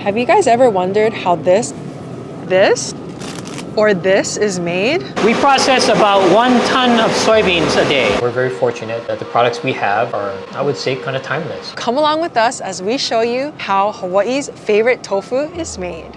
Have you guys ever wondered how this is made? We process about 1 ton of soybeans a day. We're very fortunate that the products we have are, I would say, kind of timeless. Come along with us as we show you how Hawaii's favorite tofu is made.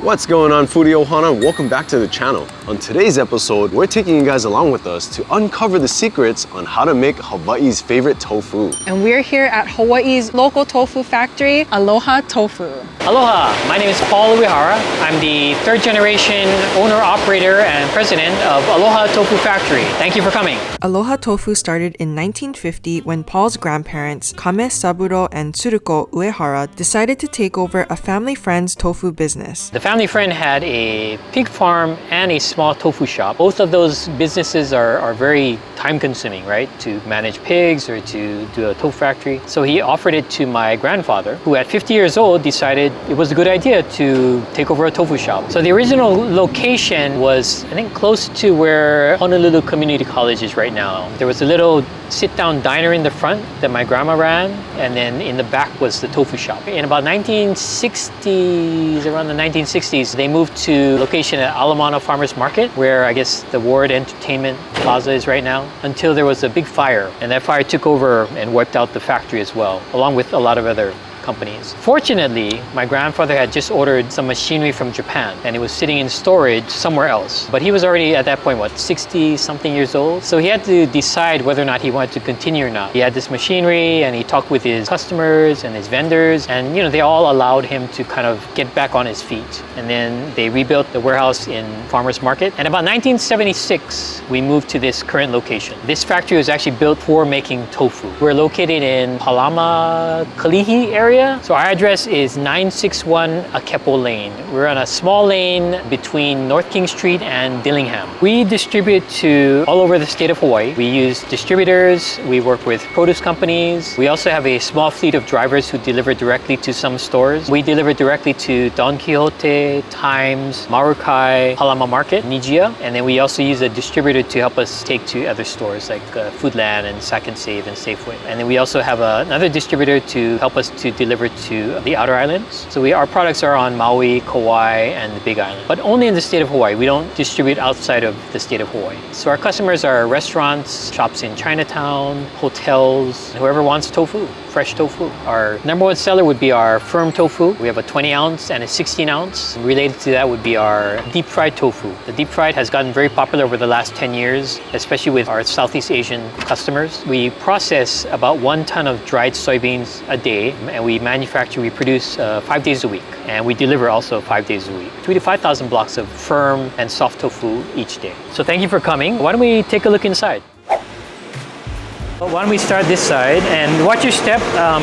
What's going on, Foodie Ohana? Welcome back to the channel. On today's episode, we're taking you guys along with us to uncover the secrets on how to make Hawaii's favorite tofu. And we're here at Hawaii's local tofu factory, Aloha Tofu. Aloha, my name is Paul Uehara. I'm the 3rd generation owner, operator, and president of Aloha Tofu Factory. Thank you for coming. Aloha Tofu started in 1950 when Paul's grandparents, Kame Saburo and Tsuruko Uehara, decided to take over a family friend's tofu business. The family friend had a pig farm and a small tofu shop. Both of those businesses are very time consuming, right? To manage pigs or to do a tofu factory. So he offered it to my grandfather, who at 50 years old decided it was a good idea to take over a tofu shop. So the original location was, I think, close to where Honolulu Community College is right now. There was a little sit-down diner in the front that my grandma ran, and then in the back was the tofu shop. In about 1960s, around the 1960s, they moved to location at Alamana Farmers Market, where I guess the Ward Entertainment Plaza is right now, until there was a big fire, and that fire took over and wiped out the factory as well, along with a lot of other companies. Fortunately, my grandfather had just ordered some machinery from Japan, and it was sitting in storage somewhere else. But he was already at that point, 60-something years old? So he had to decide whether or not he wanted to continue or not. He had this machinery, and he talked with his customers and his vendors, and they all allowed him to kind of get back on his feet. And then they rebuilt the warehouse in Farmers Market. And about 1976, we moved to this current location. This factory was actually built for making tofu. We're located in Palama Kalihi area. So our address is 961 Akepo Lane. We're on a small lane between North King Street and Dillingham. We distribute to all over the state of Hawaii. We use distributors, we work with produce companies. We also have a small fleet of drivers who deliver directly to some stores. We deliver directly to Don Quixote, Times, Marukai, Palama Market, Nijia, and then we also use a distributor to help us take to other stores like Foodland and Sack and Save and Safeway. And then we also have another distributor to help us to delivered to the outer islands. So our products are on Maui, Kauai, and the Big Island, but only in the state of Hawaii. We don't distribute outside of the state of Hawaii. So our customers are restaurants, shops in Chinatown, hotels, whoever wants tofu, fresh tofu. Our #1 seller would be our firm tofu. We have a 20 ounce and a 16 ounce. Related to that would be our deep fried tofu. The deep fried has gotten very popular over the last 10 years, especially with our Southeast Asian customers. We process about 1 ton of dried soybeans a day, and we produce 5 days a week, and we deliver also 5 days a week. 3,000 to 5,000 blocks of firm and soft tofu each day. So thank you for coming. Why don't we take a look inside? Why don't we start this side, and watch your step.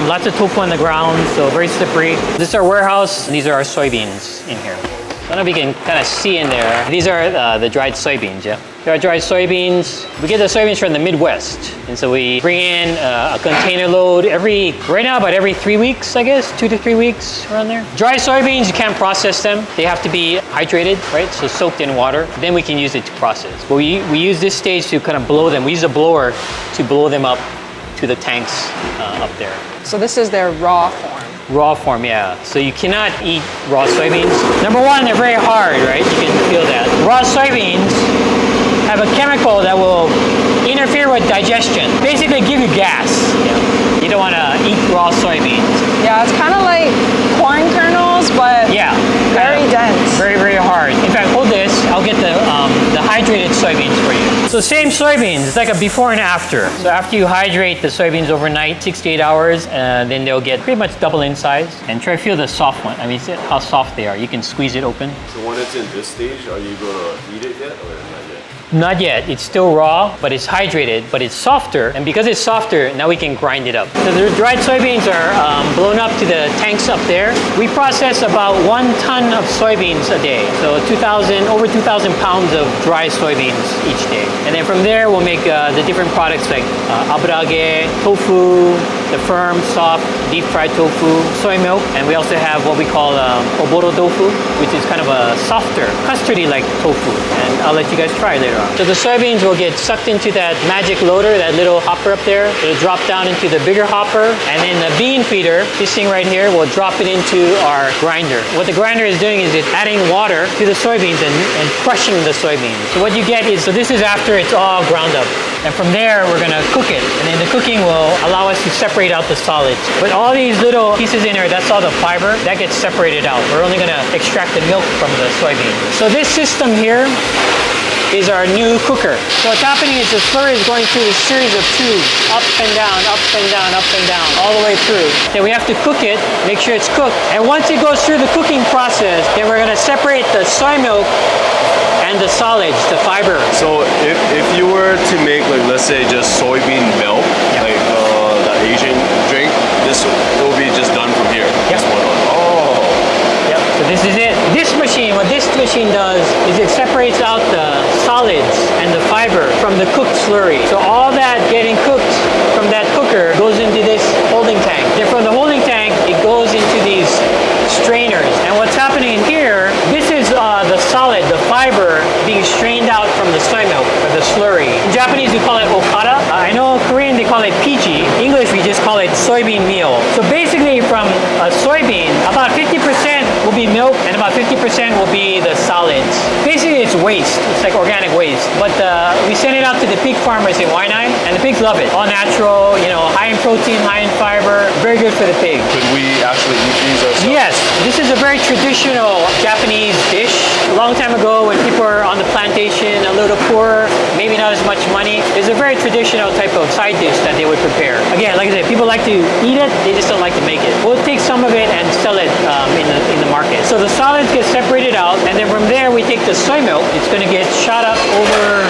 Lots of tofu on the ground, so very slippery. This is our warehouse. These are our soybeans in here. I don't know if you can kind of see in there. These are the dried soybeans, yeah? There are dried soybeans. We get the soybeans from the Midwest. And so we bring in a container load right now about every 3 weeks, I guess, 2 to 3 weeks, around there. Dry soybeans, you can't process them. They have to be hydrated, right? So soaked in water. Then we can use it to process. But we use this stage to kind of blow them. We use a blower to blow them up to the tanks up there. So this is their raw form. Raw form, yeah. So you cannot eat raw soybeans. #1, they're very hard, right? You can feel that. Raw soybeans have a chemical that will interfere with digestion. Basically give you gas. You don't want to eat raw soybeans. Yeah, it's kind of like corn kernels, but yeah, very dense. Very, very hard. In fact, hold this. I'll get the hydrated soybeans for you. So same soybeans, it's like a before and after. So after you hydrate the soybeans overnight, 6 to 8 hours, then they'll get pretty much double in size. And try to feel the soft one. I mean, see how soft they are. You can squeeze it open. So when it's in this stage, are you going to eat it yet or not yet? Not yet. It's still raw, but it's hydrated, but it's softer. And because it's softer, now we can grind it up. So the dried soybeans are blown up to the tanks up there. We process about 1 ton of soybeans a day. So over 2,000 pounds of dry soybeans each day. And then from there, we'll make the different products like aburage, tofu, the firm, soft, deep fried tofu, soy milk, and we also have what we call oboro tofu, which is kind of a softer, custardy-like tofu. And I'll let you guys try later on. So the soybeans will get sucked into that magic loader, that little hopper up there. It'll drop down into the bigger hopper, and then the bean feeder, this thing right here, will drop it into our grinder. What the grinder is doing is it's adding water to the soybeans and crushing the soybeans. So what you get is, so this is after it's all ground up. And from there, we're gonna cook it. And then the cooking will allow us to separate out the solids. But all these little pieces in here, that's all the fiber, that gets separated out. We're only gonna extract the milk from the soybean. So this system here is our new cooker. So what's happening is the slurry is going through a series of tubes, up and down, up and down, up and down, all the way through. Then we have to cook it, make sure it's cooked. And once it goes through the cooking process, then we're gonna separate the soy milk and the solids, the fiber. So if you were to make, like, let's say just soybean milk, like the Asian drink, this will be just done from here. Yep. This one. Oh. Yep. So this is it. What this machine does is it separates out the solids and the fiber from the cooked slurry. So all that getting cooked from that cooker goes into this holding tank. Then from the holding tank, it goes into these strainers. And what's happening in here, this is the solid, the fiber being strained out from the soy milk, or the slurry. In Japanese, we call it okara. I know Korean, they call it pichi. English, we just call it soybean meal. So basically from a soybean, about 50% will be milk and about 50% will be the solids. Basically, it's waste. It's like organic waste. But we send it out to the pig farmers in Waianae, and the pigs love it. All natural, high in protein, high in fiber, very good for the pig. Could we actually eat these ourselves? Yes, this is a very traditional Japanese dish. A long time ago, when people were on the plantation, a little poorer, maybe not as much money, it's a very traditional type of side dish that they would prepare. Again, like I said, people like to eat it, they just don't like to make it. We'll take some of it and sell it in the market. So the solids get separated out, and then from there we take the soy milk. It's going to get shot up over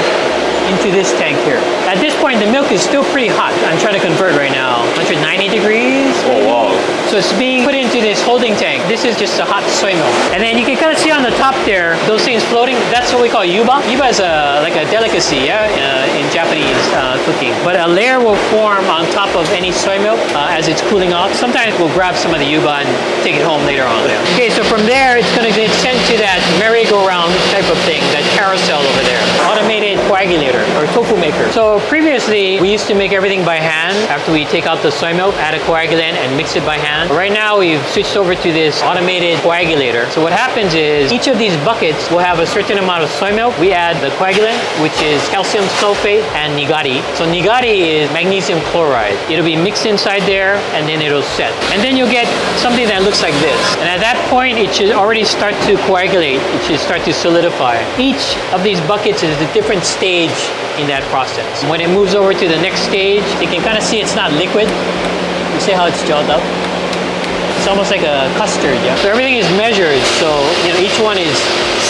into this tank here. At this point, the milk is still pretty hot. I'm trying to convert right now. 190 degrees. Oh, wow. So it's being put into this holding tank. This is just a hot soy milk. And then you can kind of see on the top there, those things floating, that's what we call yuba. Yuba is like a delicacy, in Japanese cooking. But a layer will form on top of any soy milk as it's cooling off. Sometimes we'll grab some of the yuba and take it home later on. Okay, so from there, it's going to get sent to that merry-go-round type of thing, that carousel over there. Automated coagulator or tofu maker. So previously, we used to make everything by hand. After we take out the soy milk, add a coagulant and mix it by hand. Right now, we've switched over to this automated coagulator. So what happens is each of these buckets will have a certain amount of soy milk. We add the coagulant, which is calcium sulfate and nigari. So nigari is magnesium chloride. It'll be mixed inside there and then it'll set. And then you'll get something that looks like this. And at that point, it should already start to coagulate. It should start to solidify. Each of these buckets is a different stage in that process. When it moves over to the next stage, you can kind of see it's not liquid. You see how it's gelled up? It's almost like a custard, yeah? So everything is measured, so each one is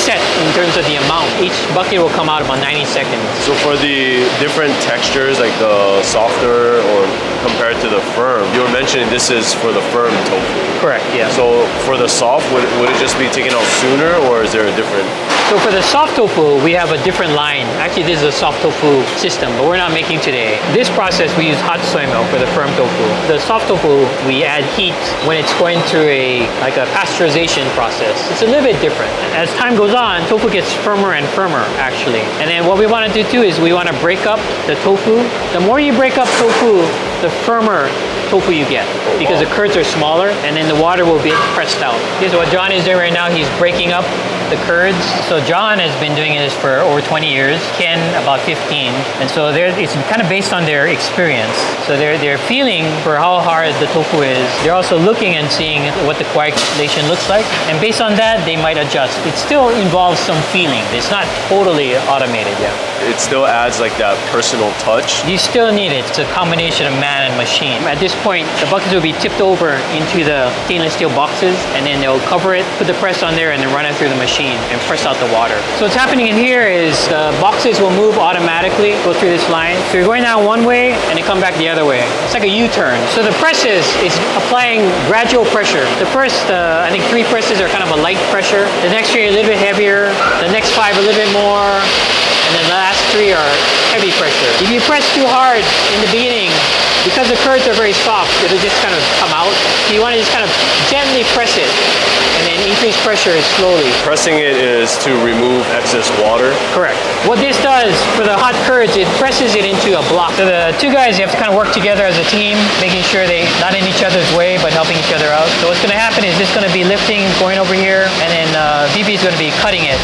set in terms of the amount. Each bucket will come out about 90 seconds. So for the different textures, like the softer or compared to the firm, you were mentioning this is for the firm tofu. Correct, yeah. So for the soft, would it just be taken out sooner, or is there a different? So for the soft tofu, we have a different line. Actually, this is a soft tofu system, but we're not making today. This process, we use hot soy milk for the firm tofu. The soft tofu, we add heat when it's going through a pasteurization process. It's a little bit different. As time goes on, tofu gets firmer and firmer, actually. And then what we want to do too is we want to break up the tofu. The more you break up tofu, the firmer tofu you get, because the curds are smaller and then the water will be pressed out. Okay, so what John is doing right now, he's breaking up the curds. So John has been doing this for over 20 years, Ken about 15. And so it's kind of based on their experience. So they're feeling for how hard the tofu is. They're also looking and seeing what the coagulation looks like. And based on that, they might adjust. It still involves some feeling. It's not totally automated yet. It still adds like that personal touch. You still need it. It's a combination of man and machine. At this point, the buckets will be tipped over into the stainless steel boxes, and then they'll cover it, put the press on there, and then run it through the machine. machine and press out the water. So what's happening in here is the boxes will move automatically, go through this line. So you're going down one way and then come back the other way. It's like a U-turn. So the presses is applying gradual pressure. The first, I think 3 presses are kind of a light pressure. The next 3 are a little bit heavier. The next 5 a little bit more. And then the last 3 are heavy pressure. If you press too hard in the beginning, because the curds are very soft, it'll just kind of come out. So you want to just kind of gently press it and then increase pressure slowly. Pressing it is to remove excess water. Correct. What this does for the hot curds, it presses it into a block. So the 2 guys, you have to kind of work together as a team, making sure they're not in each other's way, but helping each other out. So what's going to happen is this going to be lifting, going over here, and then VP is going to be cutting it.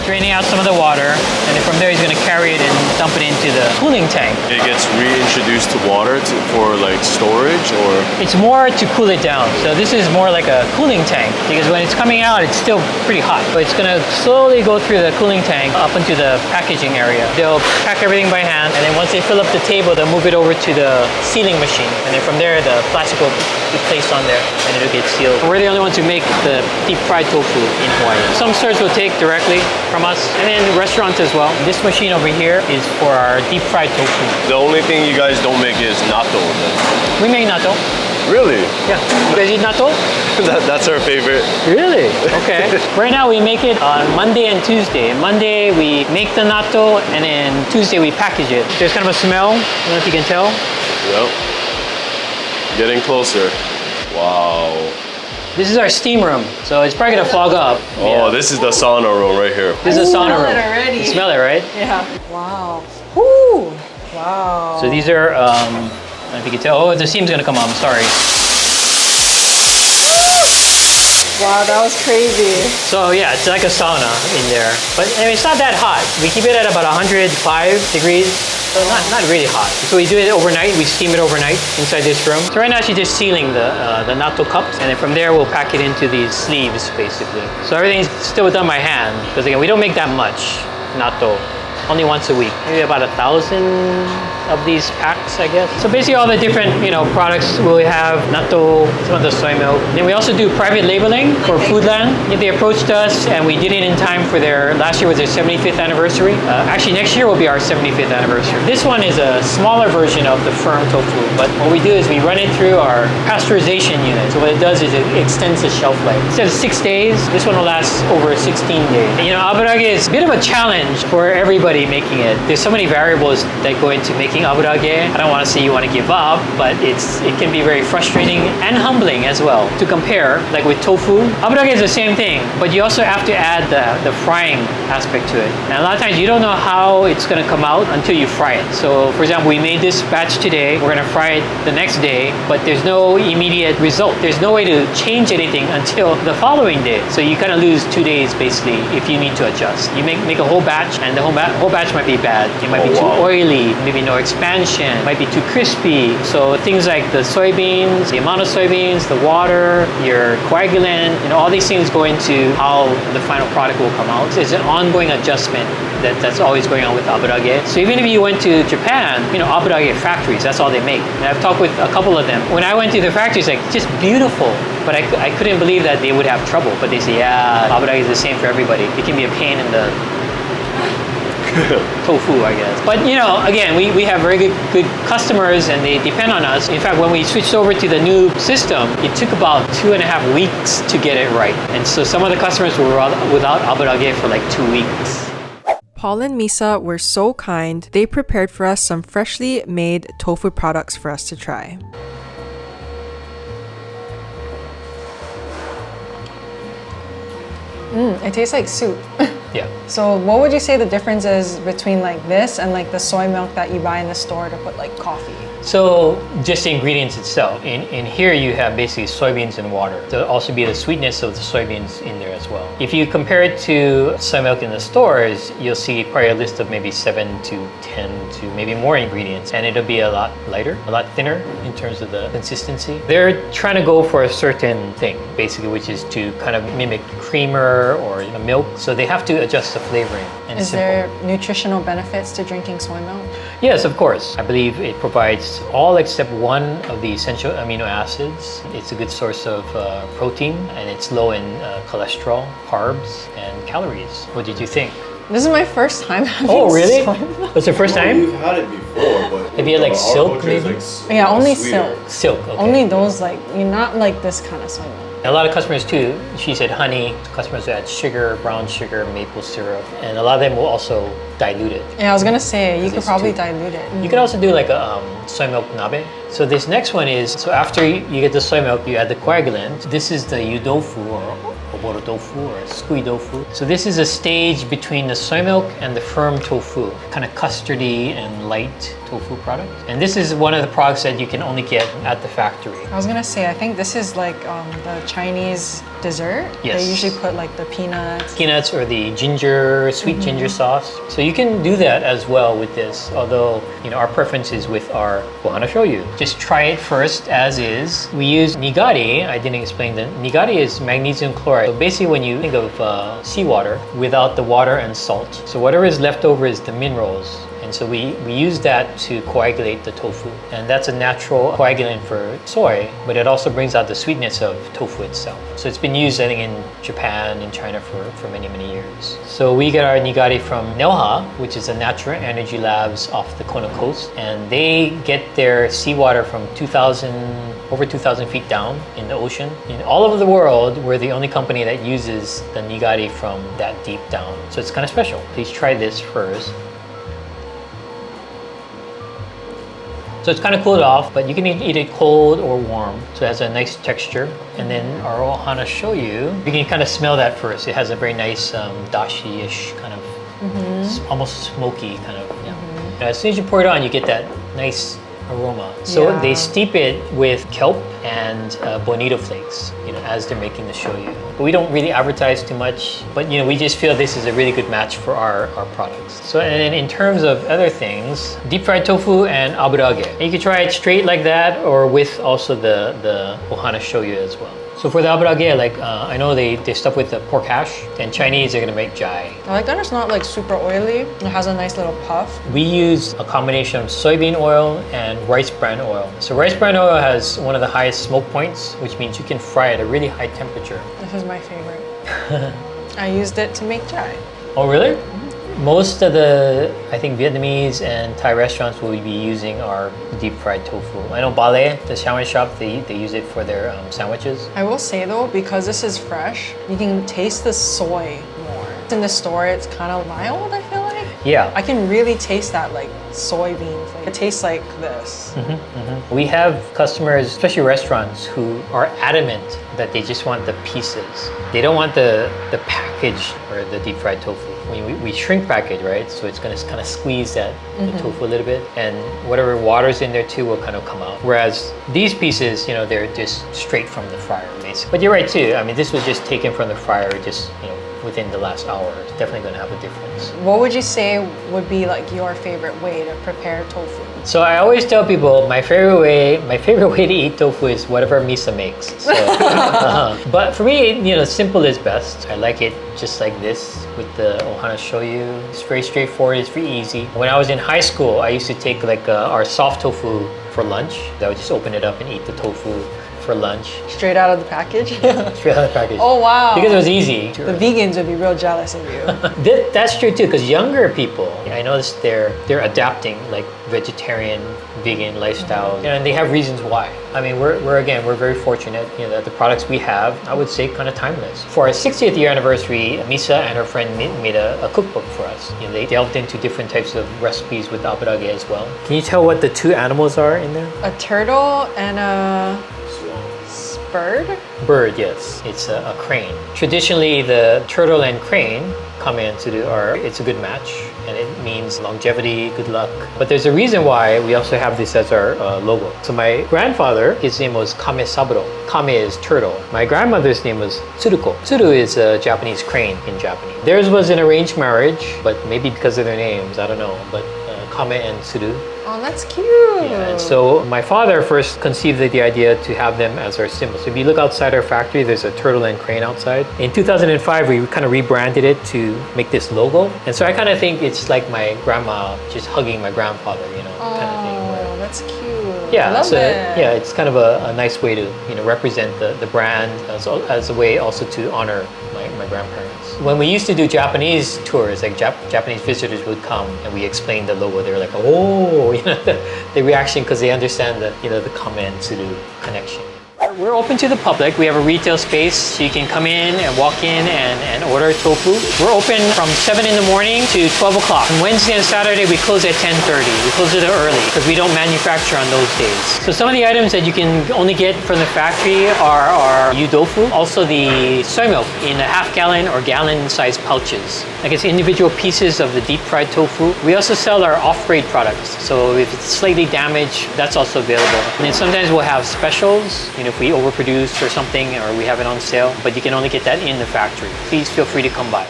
Draining out some of the water, and then from there he's going to carry it and dump it into the cooling tank. It gets reintroduced to water for like storage, or? It's more to cool it down. So this is more like a cooling tank, because when it's coming out, it's still pretty hot. But it's going to slowly go through the cooling tank up into the packaging area. They'll pack everything by hand, and then once they fill up the table, they'll move it over to the sealing machine. And then from there, the plastic will be placed on there, and it'll get sealed. We're the only ones who make the deep fried tofu in Hawaii. Some stores will take directly from us, and then restaurants as well. This machine over here is for our deep fried tofu. The only thing you guys don't make is natto then? We make natto. Really? Yeah. You guys eat natto? That's our favorite. Really? Okay. Right now we make it on Monday and Tuesday. Monday we make the natto, and then Tuesday we package it. There's kind of a smell. I don't know if you can tell. Yep. Getting closer. Wow. This is our steam room, so it's probably gonna fog up. Oh, this is the sauna room right here. This is a sauna room. I smell it already. You smell it, right? Yeah. Wow. Woo! Wow. So these are, I don't know if you can tell. Oh, the steam's gonna come on, I'm sorry. Wow, that was crazy. So yeah, it's like a sauna in there. But anyway, it's not that hot. We keep it at about 105 degrees. So not really hot. So we do it overnight. We steam it overnight inside this room. So right now she's just sealing the natto cups, and then from there we'll pack it into these sleeves basically. So everything's still done by hand, because again we don't make that much natto. Only once a week. Maybe about 1,000 of these packs, I guess. So basically all the different, products we have, natto, some of the soy milk. Then we also do private labeling for Foodland. They approached us and we did it in time for last year was their 75th anniversary. Actually next year will be our 75th anniversary. This one is a smaller version of the firm tofu, but what we do is we run it through our pasteurization unit. So what it does is it extends the shelf life. Instead of 6 days, this one will last over 16 days. And, aburage is a bit of a challenge for everybody making it. There's so many variables that go into making aburage. I don't want to say you want to give up, but it can be very frustrating and humbling as well to compare. Like with tofu, aburage is the same thing, but you also have to add the frying aspect to it. And a lot of times you don't know how it's going to come out until you fry it. So for example, we made this batch today. We're going to fry it the next day, but there's no immediate result. There's no way to change anything until the following day. So you kind of lose 2 days basically if you need to adjust. You make a whole batch, and the whole batch might be bad. It might be too oily, maybe no expansion, might be too crispy. So things like the soybeans, the amount of soybeans, the water, your coagulant, all these things go into how the final product will come out. It's an ongoing adjustment that's always going on with aburage. So even if you went to Japan, aburage factories, that's all they make. And I've talked with a couple of them. When I went to the factories, like just beautiful, but I couldn't believe that they would have trouble. But they say, yeah, aburage is the same for everybody. It can be a pain in the tofu, I guess. But again, we have very good customers and they depend on us. In fact, when we switched over to the new system, it took about 2.5 weeks to get it right. And so some of the customers were without aburage for like 2 weeks. Paul and Misa were so kind. They prepared for us some freshly made tofu products for us to try. It tastes like soup. Yeah. So what would you say the difference is between like this and like the soy milk that you buy in the store to put like coffee? So just the ingredients itself. In here you have basically soybeans and water. There'll also be the sweetness of the soybeans in there as well. If you compare it to soy milk in the stores, you'll see probably a list of maybe 7 to 10 to maybe more ingredients, and it'll be a lot lighter, a lot thinner in terms of the consistency. They're trying to go for a certain thing, basically, which is to kind of mimic creamer or milk. So they have to adjust the flavoring. and Is simple. there nutritional benefits to drinking soy milk? Yes, of course. I believe it provides all except one of the essential amino acids. It's a good source of protein, and it's low in cholesterol, carbs, and calories. What did you think? This is my first time having Oh, really? soy milk. Was it the first time? We've had it before, but Have you had like our silk culture is, maybe? like, Yeah, only sweeter. silk. Silk, okay. Only those like, you're not like this kind of soy milk. A lot of customers too, she said honey, customers add sugar, brown sugar, maple syrup, and a lot of them will also dilute it. Yeah, I was gonna say, you could These probably two. dilute it. You could also do like a soy milk nabe. So this next one is, so after you get the soy milk, you add the coagulant. This is the yudofu or oboro tofu or sukui tofu. So this is a stage between the soy milk and the firm tofu, kind of custardy and light tofu product. And this is one of the products that you can only get at the factory. I was gonna say, I think this is like the Chinese dessert. Yes. They usually put like the peanuts. Peanuts or the ginger, sweet ginger sauce. So you can do that as well with this, although our preference is with our Ohana shoyu. Just try it first as is. We use nigari. I didn't explain that. Nigari is magnesium chloride. So basically when you think of seawater without the water and salt. So whatever is left over is the minerals. And so we use that to coagulate the tofu. And that's a natural coagulant for soy, but it also brings out the sweetness of tofu itself. So it's been used, I think, in Japan and China for many, many years. So we get our nigari from ALOHA, which is a natural energy labs off the Kona coast. And they get their seawater from over 2,000 feet down in the ocean. In all over the world, we're the only company that uses the nigari from that deep down. So it's kind of special. Please try this first. So it's kind of cooled off, but you can eat it cold or warm. So it has a nice texture. And then our Ohana shoyu, you can kind of smell that first. It has a very nice dashi-ish kind of, almost smoky kind of. Yeah. As soon as you pour it on, you get that nice aroma. So Yeah. they steep it with kelp and bonito flakes, as they're making the shoyu. But we don't really advertise too much, but we just feel this is a really good match for our products. So and then in terms of other things, deep fried tofu and aburage. You can try it straight like that or with also the Ohana shoyu as well. So for the aburage, I know they stuff with the pork hash, and Chinese they're gonna make jai. I like that it's not like super oily. It has a nice little puff. We use a combination of soybean oil and rice bran oil. So rice bran oil has one of the highest smoke points, which means you can fry at a really high temperature. This is my favorite. I used it to make chai. Oh, really? Most of the, I think, Vietnamese and Thai restaurants will be using our deep fried tofu. I know Bale, the sandwich shop, they use it for their sandwiches. I will say though, because this is fresh, you can taste the soy more. In the store, it's kind of mild, I feel like. Yeah. I can really taste that like soybean flavor. It tastes like this. We have customers, especially restaurants, who are adamant that they just want the pieces. They don't want the package or the deep fried tofu. We shrink package, right? So it's gonna kind of squeeze the tofu a little bit, and whatever water's in there too will kind of come out. Whereas these pieces, they're just straight from the fryer, basically. But you're right too. I mean, this was just taken from the fryer, just within the last hour. It's definitely gonna have a difference. What would you say would be like your favorite way to prepare tofu? So I always tell people my favorite way to eat tofu is whatever Misa makes. So, but for me, simple is best. I like it just like this with the Ohana shoyu. It's very straightforward. It's very easy. When I was in high school, I used to take our soft tofu for lunch. I would just open it up and eat the tofu for lunch. Straight out of the package? Straight out of the package. Oh wow. Because it was easy. The vegans would be real jealous of you. That's true too, because younger people, I noticed they're adapting like vegetarian, vegan lifestyle, and they have reasons why. I mean, we're very fortunate, that the products we have, I would say, kind of timeless. For our 60th year anniversary, Misa and her friend made a cookbook for us. They delved into different types of recipes with aburage as well. Can you tell what the two animals are in there? A turtle and a bird? Bird, yes. It's a crane. Traditionally, the turtle and crane come into it's a good match, and it means longevity, good luck. But there's a reason why we also have this as our logo. So my grandfather, his name was Kame Saburo. Kame is turtle. My grandmother's name was Tsuruko. Tsuru is a Japanese crane in Japanese. Theirs was an arranged marriage, but maybe because of their names, I don't know. But kame and suru. Oh, that's cute. Yeah, and so my father first conceived the idea to have them as our symbol. So if you look outside our factory, there's a turtle and crane outside. In 2005, we kind of rebranded it to make this logo. And so I kind of think it's like my grandma just hugging my grandfather, you know, kind of thing. Oh, that's cute. Yeah, I love so it. yeah, it's kind of a nice way to, you know, represent the brand as a way also to honor my grandparents. When we used to do Japanese tours, like Japanese visitors would come and we explained the logo. They were like, oh, you know, the reaction because they understand the, you know, the kame and suru connection. We're open to the public. We have a retail space, so you can come in and walk in and order tofu. We're open from 7 in the morning to 12 o'clock. On Wednesday and Saturday, we close at 10:30. We close it early because we don't manufacture on those days. So some of the items that you can only get from the factory are tofu, also the soy milk in a half-gallon or gallon-sized pouches. Like it's individual pieces of the deep-fried tofu. We also sell our off-grade products. So if it's slightly damaged, that's also available. And then sometimes we'll have specials, you know, if we overproduce or something, or we have it on sale, but you can only get that in the factory. Please feel free to come by.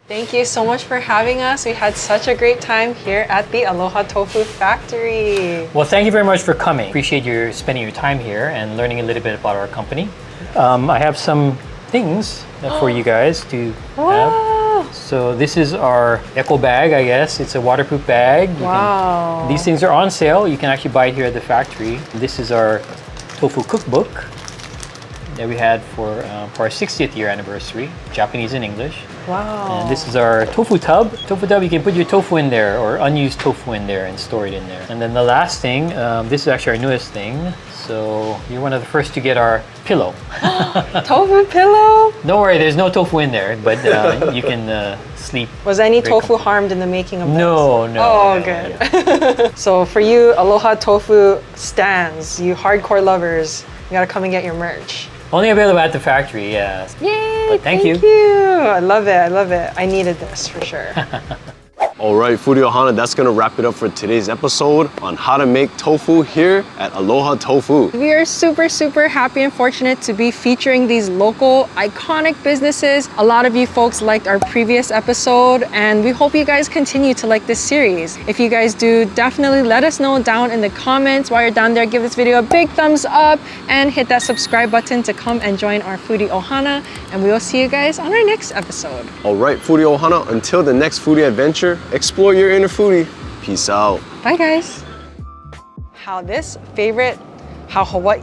Thank you so much for having us. We had such a great time here at the Aloha Tofu Factory. Well, thank you very much for coming. Appreciate you spending your time here and learning a little bit about our company. I have some things for you guys to have. So this is our eco bag, I guess. It's a waterproof bag. These things are on sale. You can actually buy it here at the factory. This is our tofu cookbook that we had for our 60th year anniversary, Japanese and English. Wow. And this is our tofu tub. Tofu tub, you can put your tofu in there or unused tofu in there and store it in there. And then the last thing, this is actually our newest thing. So you're one of the first to get our pillow. Tofu pillow? Don't worry, there's no tofu in there, but you can sleep. Was any tofu harmed in the making of this? No. Oh, good. Yeah. So for you Aloha Tofu stans, you hardcore lovers, you gotta come and get your merch. Only available at the factory, yeah. Yay! But thank you. I love it. I love it. I needed this for sure. All right, Foodie Ohana, that's gonna wrap it up for today's episode on how to make tofu here at Aloha Tofu. We are super, super happy and fortunate to be featuring these local iconic businesses. A lot of you folks liked our previous episode, and we hope you guys continue to like this series. If you guys do, definitely let us know down in the comments. While you're down there, give this video a big thumbs up and hit that subscribe button to come and join our Foodie Ohana, and we will see you guys on our next episode. All right, Foodie Ohana, until the next foodie adventure, explore your inner foodie. Peace out. Bye, guys. How Hawaii,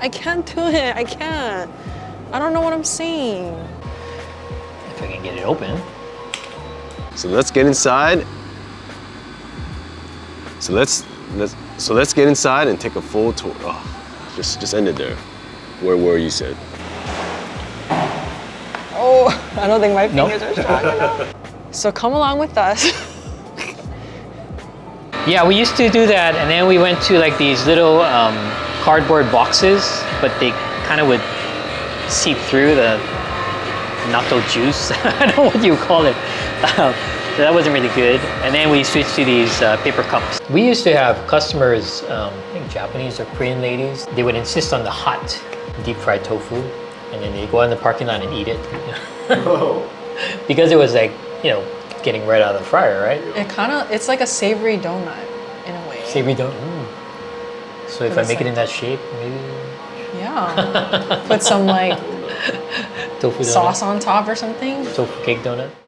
I can't do it, I can't. I don't know what I'm saying. If I can get it open. So let's get inside. So let's get inside and take a full tour. Oh, just end it there. Where were you said? Oh, I don't think my fingers are strong enough. So come along with us. Yeah, we used to do that, and then we went to like these little cardboard boxes, but they kind of would seep through the natto juice. I don't know what you call it. So that wasn't really good. And then we switched to these paper cups. We used to have customers, I think Japanese or Korean ladies, they would insist on the hot deep fried tofu, and then they go out in the parking lot and eat it. Because it was like, you know, getting right out of the fryer, right? It's like a savory donut in a way. Savory donut. So if I make it in that shape, maybe. Yeah. Put some like tofu sauce on top or something. Tofu cake donut.